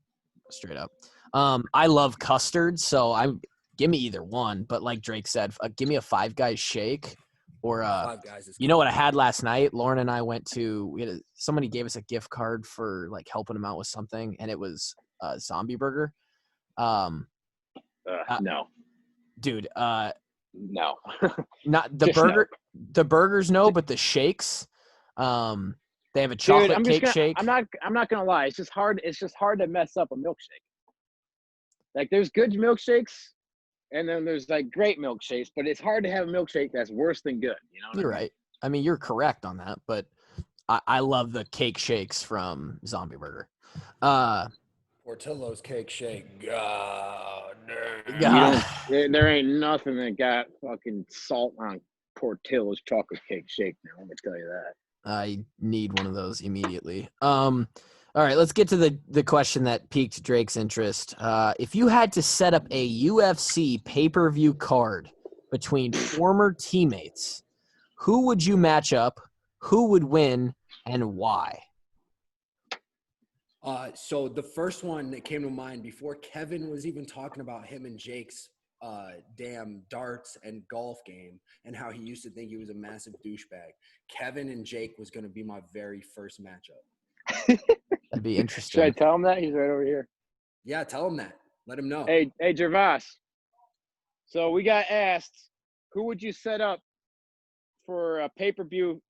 straight up. I love custard, so give me either one. But like Drake said, give me a 5 Guys shake or 5 Guys. You know what I had last night? Lauren and I went to somebody gave us a gift card for, like, helping them out with something, and it was a zombie burger. No, dude. No, not the burger. No. The burgers, no, but the shakes. They have a chocolate cake shake. I'm not gonna lie. It's just hard to mess up a milkshake. Like, there's good milkshakes, and then there's, like, great milkshakes, but it's hard to have a milkshake that's worse than good. You know? You're right. I mean, you're correct on that, but I love the cake shakes from Zombie Burger. Portillo's cake shake. God damn. God. There ain't nothing that got fucking salt on Portillo's chocolate cake shake now. Let me tell you that. I need one of those immediately. All right, let's get to the question that piqued Drake's interest. If you had to set up a UFC pay-per-view card between former teammates, who would you match up? Who would win, and why? So the first one that came to mind before Kevin was even talking about him and Jake's damn darts and golf game and how he used to think he was a massive douchebag. Kevin and Jake was going to be my very first matchup. That'd be interesting. Should I tell him that? He's right over here. Yeah, tell him that. Let him know. Hey, Gervais. So we got asked, who would you set up for a pay-per-view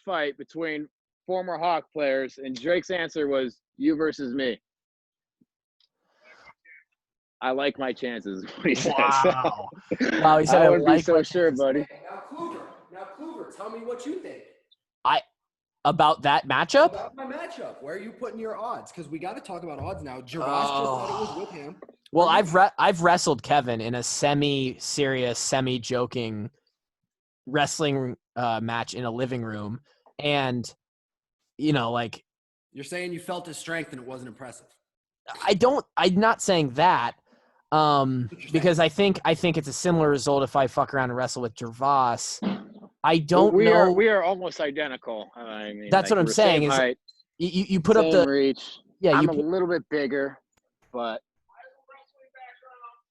fight between former Hawk players? And Drake's answer was you versus me. I like my chances, is what he says. Wow. Wow, he said I I wouldn't like be so sure, buddy. Now Kluver, tell me what you think. About that matchup? About my matchup. Where are you putting your odds? Because we got to talk about odds now. Gervais just said it was with him. Well, I've wrestled Kevin in a semi-serious, semi-joking wrestling match in a living room, and like you're saying you felt his strength and it wasn't impressive. I'm not saying that, because I think it's a similar result if I fuck around and wrestle with Gervais. I don't know. We are almost identical. I mean, that's what I'm saying. Is height, you put up the reach. Yeah, I'm a little bit bigger, but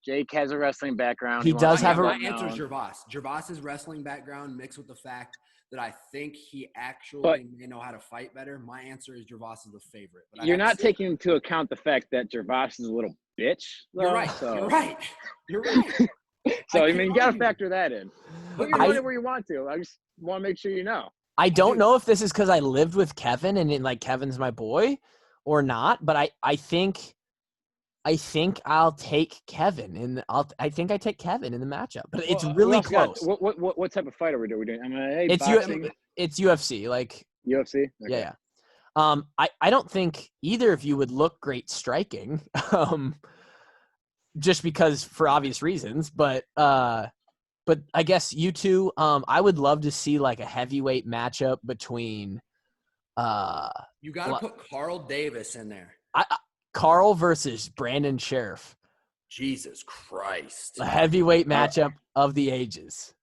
Jake has a wrestling background. He does have my answer is Gervais. Gervais's wrestling background mixed with the fact that I think he actually may know how to fight better. My answer is Gervais is the favorite. But you're not taking into account the fact that Gervais is a little bitch. You're right. So. You're right. So, I mean, you got to factor that in. Put your money where you want to. I just want to make sure you know. I don't know if this is because I lived with Kevin and Kevin's my boy or not, but I think I'll take Kevin I take Kevin in the matchup, but it's really close. What type of fight are we doing? MMA, it's boxing? It's UFC, like UFC. Okay. Yeah. I don't think either of you would look great striking, just because for obvious reasons. But I guess you two. I would love to see like a heavyweight matchup between. You got to put Carl Davis in there. Carl versus Brandon Sheriff. Jesus Christ. A heavyweight matchup of the ages.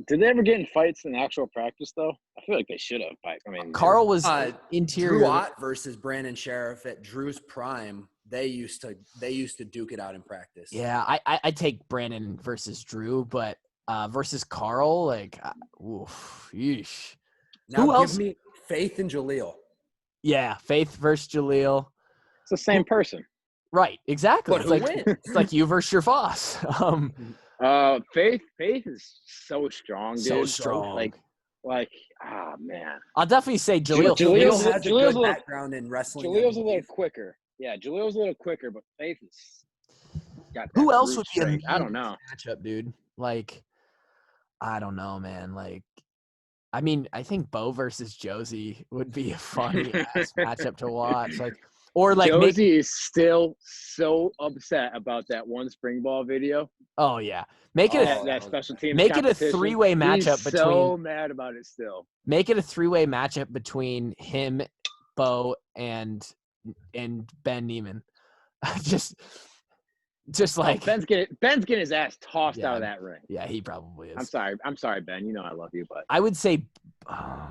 Did they ever get in fights in actual practice, though? I feel like they should have. I mean, Carl was interior. Drew Ott versus Brandon Sheriff at Drew's prime. They used to duke it out in practice. Yeah, I take Brandon versus Drew, but versus Carl, like, oof, yeesh. Now who else? Give me Faith and Jaleel. Yeah, Faith versus Jaleel. It's the same person. Right, exactly. But who wins? It's like you versus your boss. Faith is so strong, dude. So strong. Like, man. I'll definitely say Jaleel. Jaleel has a good background in wrestling. Jalil's a little quicker. Yeah, Jalil's a little quicker, but Faith is got who else would be a I don't know matchup, dude? Like, I don't know, man. Like, I mean, I think Bo versus Josie would be a funny ass matchup to watch. Like, or like Josie is still so upset about that one spring ball video. Oh yeah, make it that special team. Make it a three-way matchup between. So mad about it still. Make it a three-way matchup between him, Bo, and Ben Neiman. Just like Ben's getting his ass tossed out of that ring. Yeah, he probably is. I'm sorry, Ben. You know I love you, but I would say,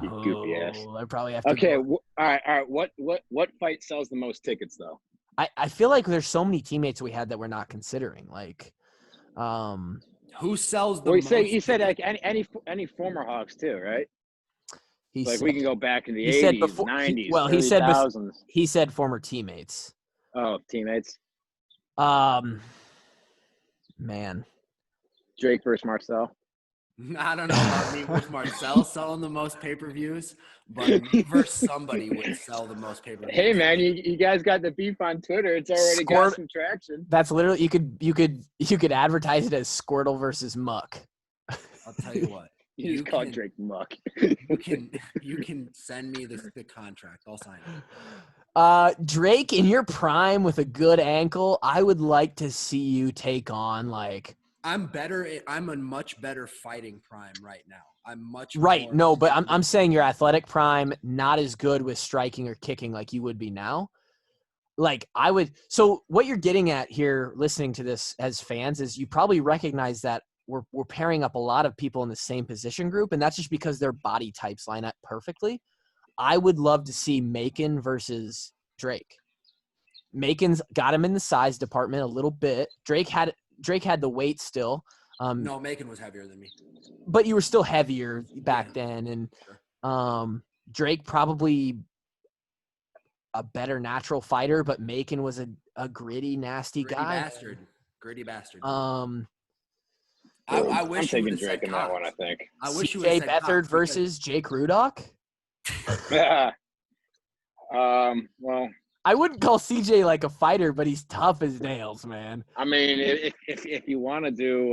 you goofy ass. I probably have to. Okay, all right. What fight sells the most tickets though? I feel like there's so many teammates we had that we're not considering. Like, who sells the most? He said like any former Hawks too, right? We can go back in the 80s, 90s. He said former teammates. Oh, teammates. Man. Drake versus Marcel. I don't know about me versus Marcel selling the most pay-per-views, but me versus somebody would sell the most pay-per-views. Hey man, you guys got the beef on Twitter. It's already got some traction. That's literally you could advertise it as Squirtle versus Muck. I'll tell you what. You just call Drake muck. you can send me the contract. I'll sign it. Drake in your prime with a good ankle, I would like to see you take on like. I'm a much better fighting prime right now. I'm much right. more No, but I'm saying your athletic prime not as good with striking or kicking like you would be now. Like I would. So what you're getting at here, listening to this as fans, is you probably recognize that we're pairing up a lot of people in the same position group, and that's just because their body types line up perfectly. I would love to see Macon versus Drake. Macon's got him in the size department a little bit. Drake had the weight still. No, Macon was heavier than me. But you were still heavier back then. And sure. Drake probably a better natural fighter, but Macon was a gritty, nasty guy. Gritty bastard. I wish I'm taking Drake in that one, I think. I wish you would have said Beathard versus Jake Rudock? Yeah. Well, I wouldn't call CJ like a fighter, but he's tough as nails, man. I mean, if you want to do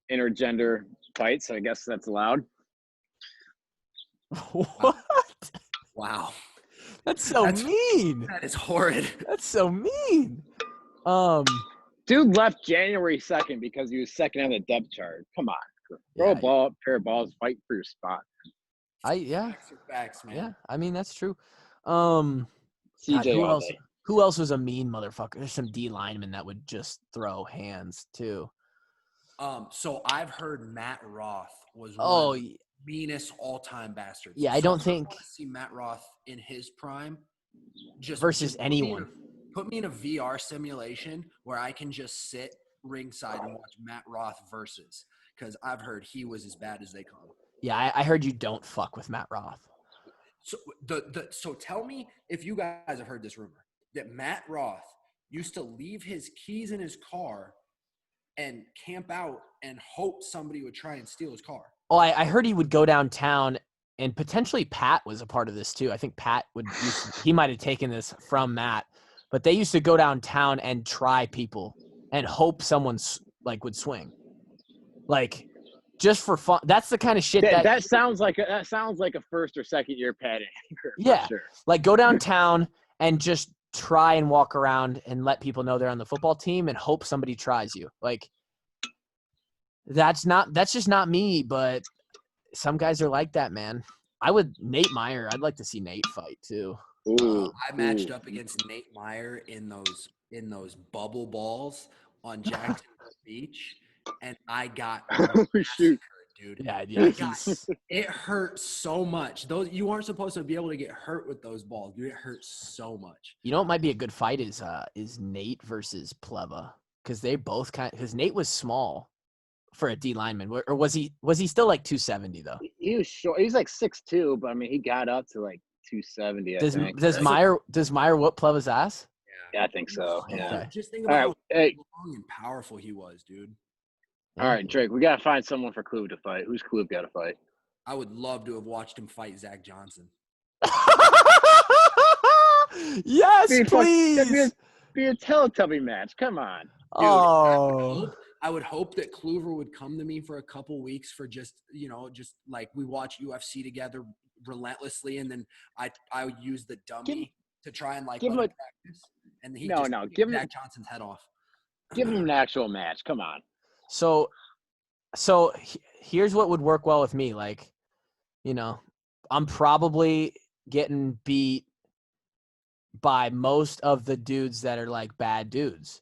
intergender fights, I guess that's allowed. What? Wow. That's mean. That is horrid. That's so mean. Dude left January 2nd because he was second on the depth chart. Come on. Throw a ball, pair of balls, fight for your spot. Facts, man. Yeah, I mean that's true. CJ, who else was a mean motherfucker? There's some D linemen that would just throw hands too. So I've heard Matt Roth was one of the meanest all-time bastards. Yeah, I don't think I want to see Matt Roth in his prime. Versus anyone. Put me in a VR simulation where I can just sit ringside and watch Matt Roth versus, because I've heard he was as bad as they come. Yeah, I heard you don't fuck with Matt Roth. So so tell me if you guys have heard this rumor that Matt Roth used to leave his keys in his car and camp out and hope somebody would try and steal his car. Oh, I heard he would go downtown, and potentially Pat was a part of this too. I think Pat he might have taken this from Matt, but they used to go downtown and try people and hope someone's like would swing, like just for fun. That's the kind of shit that sounds like a first or second year Pat Anchor. Yeah, sure. Like go downtown and just try and walk around and let people know they're on the football team and hope somebody tries you. Like that's just not me, but some guys are like that, man. Nate Meyer, I'd like to see Nate fight too. I matched up against Nate Meyer in those bubble balls on Jacksonville Beach, and I got shoot, dude. Yeah. It hurt so much. Those you aren't supposed to be able to get hurt with those balls, dude. It hurts so much. You know what might be a good fight is Nate versus Pleva, because they both because Nate was small for a D lineman, or was he still like 270 though? He was short. He was like 6'2", but I mean he got up to like 270. I think. Does Meyer whoop Pleva's ass? Yeah, I think so. Yeah. Okay. Just think about how long and powerful he was, dude. All right, Drake, we gotta find someone for Klub to fight. Who's Klub got to fight? I would love to have watched him fight Zach Johnson. Yes, please. Be a Teletubby match. Come on. Dude, I would hope that Kluver would come to me for a couple weeks for just like we watch UFC together relentlessly, and then I would use the dummy to try and like give him practice, and he give Zach Johnson's head off. Give him an actual match. Come on. So here's what would work well with me. Like, I'm probably getting beat by most of the dudes that are like bad dudes.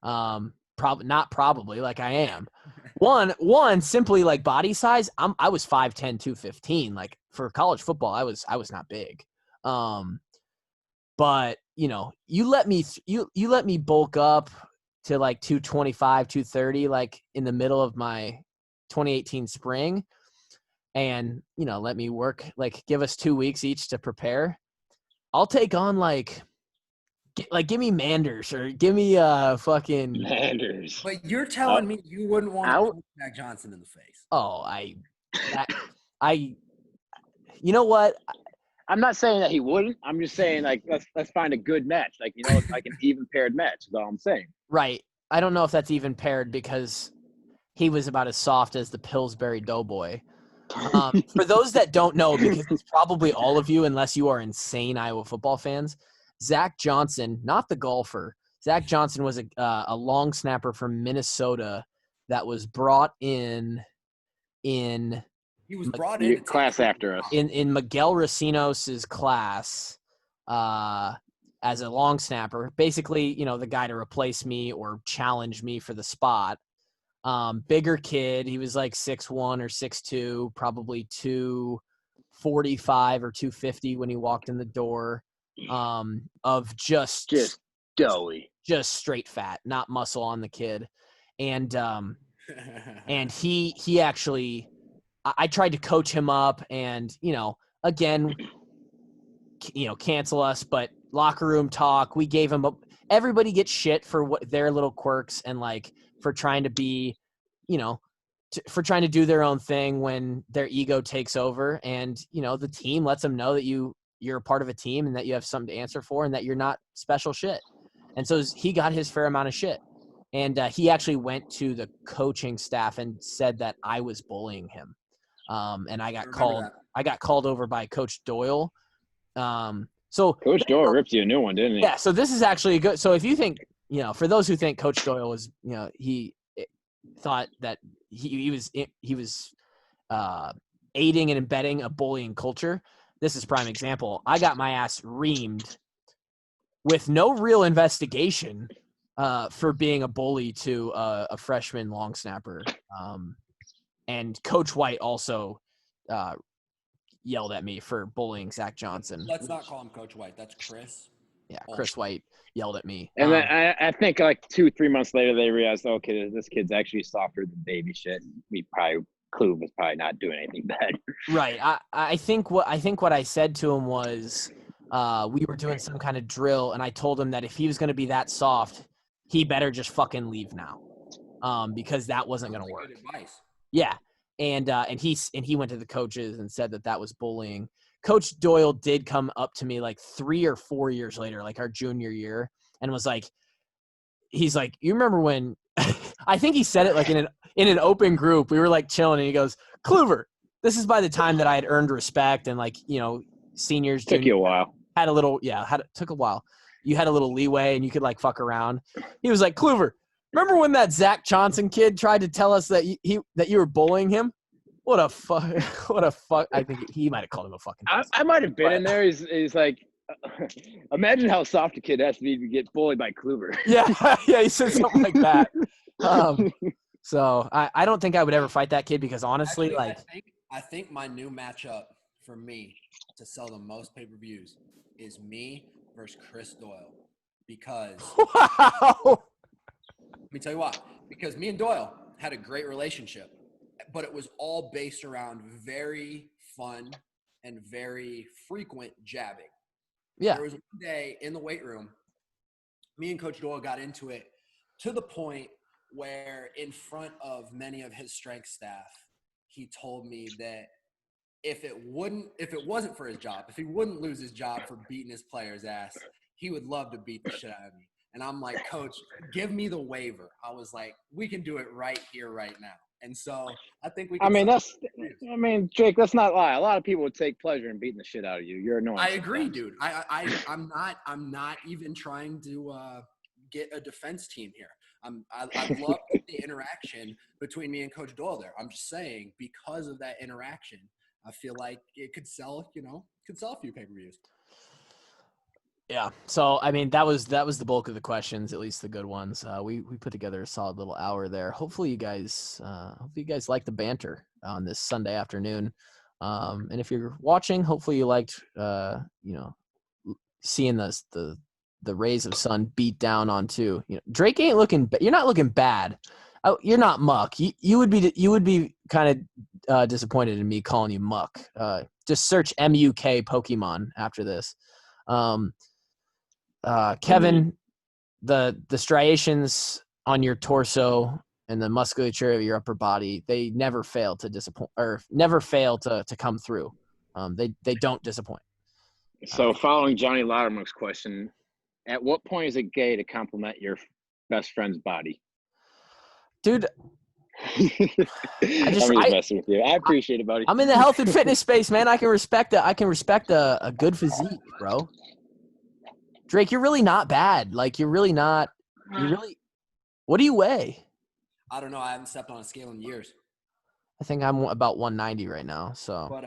Not probably, like I am. One simply like body size. I was 5'10", 215. Like for college football, I was not big. But you let me bulk up to like 225, 230, like in the middle of my 2018 spring, and let me work, like give us 2 weeks each to prepare. I'll take on give me Manders or give me fucking Manders. But you're telling me you wouldn't want to put Zach Johnson in the face? Oh, you know what? I'm not saying that he wouldn't. I'm just saying like let's find a good match, like like an even paired match. Is all I'm saying. Right. I don't know if that's even paired because he was about as soft as the Pillsbury Doughboy. For those that don't know, because it's probably all of you, unless you are insane Iowa football fans, Zach Johnson, not the golfer, Zach Johnson was a long snapper from Minnesota that was brought in. He was brought in class after us in Miguel Racinos's class as a long snapper, basically, the guy to replace me or challenge me for the spot. Bigger kid. He was like 6'1" or 6'2", probably 245 or 250 when he walked in the door. Of just doughy, just straight fat, not muscle on the kid. And he actually, I tried to coach him up and, again, cancel us, but locker room talk, we gave him everybody gets shit for what their little quirks and like for trying to be, for trying to do their own thing when their ego takes over. And, the team lets them know that you're a part of a team and that you have something to answer for and that you're not special shit. And so he got his fair amount of shit. And he actually went to the coaching staff and said that I was bullying him. And I got called over by Coach Doyle. So Coach Doyle ripped you a new one, didn't he? Yeah. So this is actually good. So if you think, for those who think Coach Doyle was, he thought that he was aiding and embedding a bullying culture. This is prime example. I got my ass reamed with no real investigation for being a bully to a freshman long snapper. And Coach White also yelled at me for bullying Zach Johnson. Let's not call him Coach White. That's Chris. Yeah, Chris White yelled at me. And then I think like 2-3 months later, they realized, okay, this kid's actually softer than baby shit. Klub was probably not doing anything bad. Right. I think what I said to him was we were doing some kind of drill, and I told him that if he was going to be that soft, he better just fucking leave now, because that wasn't going to work. Good advice. Yeah. And he went to the coaches and said that was bullying. Coach Doyle did come up to me like 3 or 4 years later, like our junior year, and was like, he's like, you remember when I think he said it like in an open group, we were like chilling, and he goes, Kluver, this is by the time that I had earned respect and like, seniors took you a while. Had a little, took a while. You had a little leeway and you could like fuck around. He was like, Kluver, remember when that Zach Johnson kid tried to tell us that that you were bullying him? What a fuck. I think he might have called him a fucking. I might have been in there. He's like, imagine how soft a kid has to be to get bullied by Kluver. Yeah, he said something like that. So I don't think I would ever fight that kid because honestly, actually, I think my new matchup for me to sell the most pay-per-views is me versus Chris Doyle because. Wow. Let me tell you why. Because me and Doyle had a great relationship, but it was all based around very fun and very frequent jabbing. Yeah. There was one day in the weight room, me and Coach Doyle got into it to the point where in front of many of his strength staff, he told me that if it wasn't for his job, if he wouldn't lose his job for beating his player's ass, he would love to beat the shit out of me. And I'm like, Coach, give me the waiver. I was like, we can do it right here, right now. And so I think we can. Jake, let's not lie. A lot of people would take pleasure in beating the shit out of you. You're annoying. I agree, dude. I'm not even trying to get a defense team here. I love the interaction between me and Coach Doyle there. I'm just saying because of that interaction, I feel like it could sell, a few pay-per-views. Yeah. So, I mean, that was the bulk of the questions, at least the good ones. We put together a solid little hour there. Hopefully you guys like the banter on this Sunday afternoon. And if you're watching, hopefully you liked, seeing the rays of sun beat down onto, Drake ain't looking, you're not looking bad. You're not muck. You would be kind of disappointed in me calling you muck. Just search MUK Pokemon after this. Kevin, the striations on your torso and the musculature of your upper body, they never fail to disappoint or never fail to come through. They don't disappoint. So following Johnny Loudermilk's question, at what point is it gay to compliment your best friend's body? Dude, I'm just messing with you. I appreciate it, buddy. I'm in the health and fitness space, man. I can respect a good physique, bro. Drake, you're really not bad. Like, you're really not. What do you weigh? I don't know. I haven't stepped on a scale in years. I think I'm about 190 right now. So, but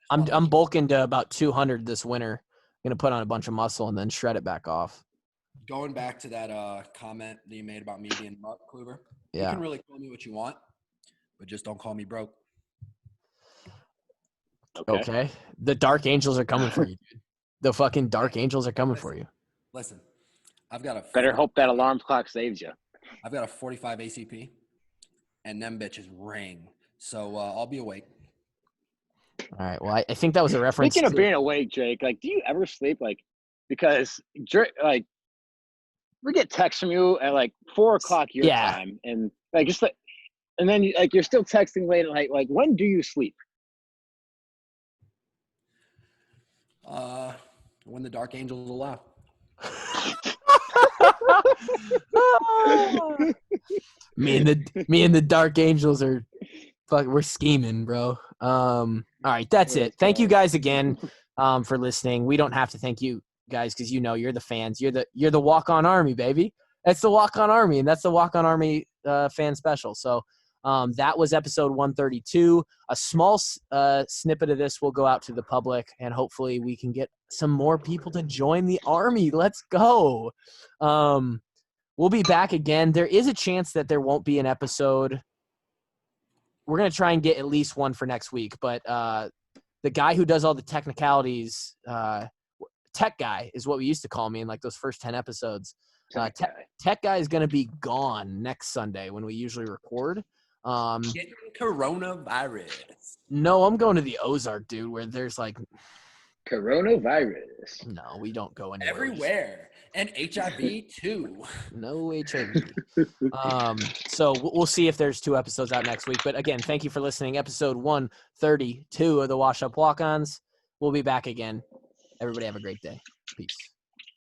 I'm bulking to about 200 this winter. I'm gonna put on a bunch of muscle and then shred it back off. Going back to that comment that you made about me being Mark Kluber, yeah. You can really call me what you want, but just don't call me broke. Okay. The Dark Angels are coming for you, dude. The fucking Dark Angels are coming for you. Listen, I've got a better hope that alarm clock saves you. I've got a 45 ACP, and them bitches ring. So I'll be awake. All right. Well, I think that was a reference. Speaking of being awake, Jake, like, do you ever sleep? Like, because like we get texts from you at like 4 o'clock your time, and like just like, and then like you're still texting late at night. Like, when do you sleep? When the Dark Angels allow. Me and the Dark Angels are we're scheming, bro. All right, that's it. Thank you guys again for listening. We don't have to thank you guys because you're the fans. You're the Walk-On Army, baby. That's the Walk-On Army, and that's the Walk-On Army fan special. So that was episode 132. A small snippet of this will go out to the public, and hopefully we can get some more people to join the Army. Let's go. We'll be back again. There is a chance that there won't be an episode. We're going to try and get at least one for next week, but the guy who does all the technicalities, tech guy is what we used to call me in like those first 10 episodes. Tech guy is going to be gone next Sunday when we usually record. Getting coronavirus. No, I'm going to the Ozark, dude, where there's like coronavirus. No, we don't go anywhere. Everywhere. And HIV too. No HIV. So we'll see if there's 2 episodes out next week. But again, thank you for listening. Episode 132 of the Wash Up Walk-Ons. We'll be back again. Everybody have a great day. Peace.